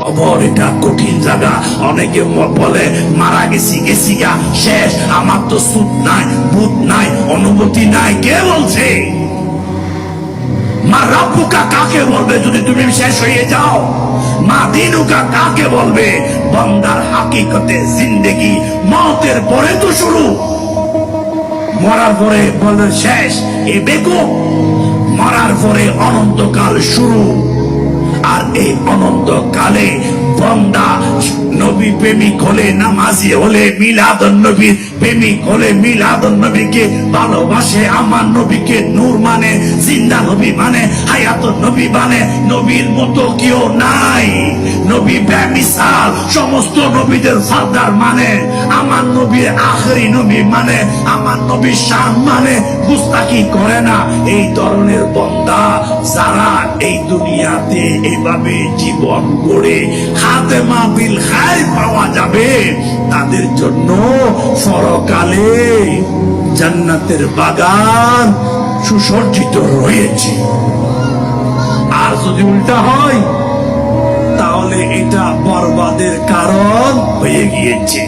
কবর এটা কঠিন জায়গা। অনেকে বলে মারা গেছি গা শেষ, আমার তো সুখ নাই, ভূত নাই, অনুভূতি নাই। কে বলছে? মা রাব্বুকা কাকে বলবে যদি তুমি শেষ হয়ে যাও? মা দিনুকা কাকে বলবে? বান্দার হাকিকতে জিন্দেগি মওতের পরে তো শুরু। মরার পরে বলে শেষ, এই বেকুব। মরার পরে অনন্তকাল শুরু। আর এই অনন্তকালে বান্দা নবী প্রেমিক হলে, নামাজি হলে, মিলাদুন নবীর প্রেমিক হলে মিলাদুন নবীকে ভালোবাসে, আমার নবীকে নূর মানে, জিন্দা নবী মানে, হায়াতুন নবী মানে। নবীর মতো কেউ নাই, নবী বেমিসাল, সমস্ত নবীদের সরদার মানে। আমার নবীর আখেরি নবী মানে, আমার নবীর শান মানে। গুস্তাখি করে না এই ধরনের বান্দা যারা এই দুনিয়াতে এইভাবে জীবন গড়ে খাতেমা বিল খায়র পাওয়া যাবে, তাদের জন্য পরকালে জান্নাতের বাগান সুসজ্জিত রয়েছে। আর যদি উল্টা হয় তাহলে এটা বরবাদের কারণ হয়ে গিয়েছে।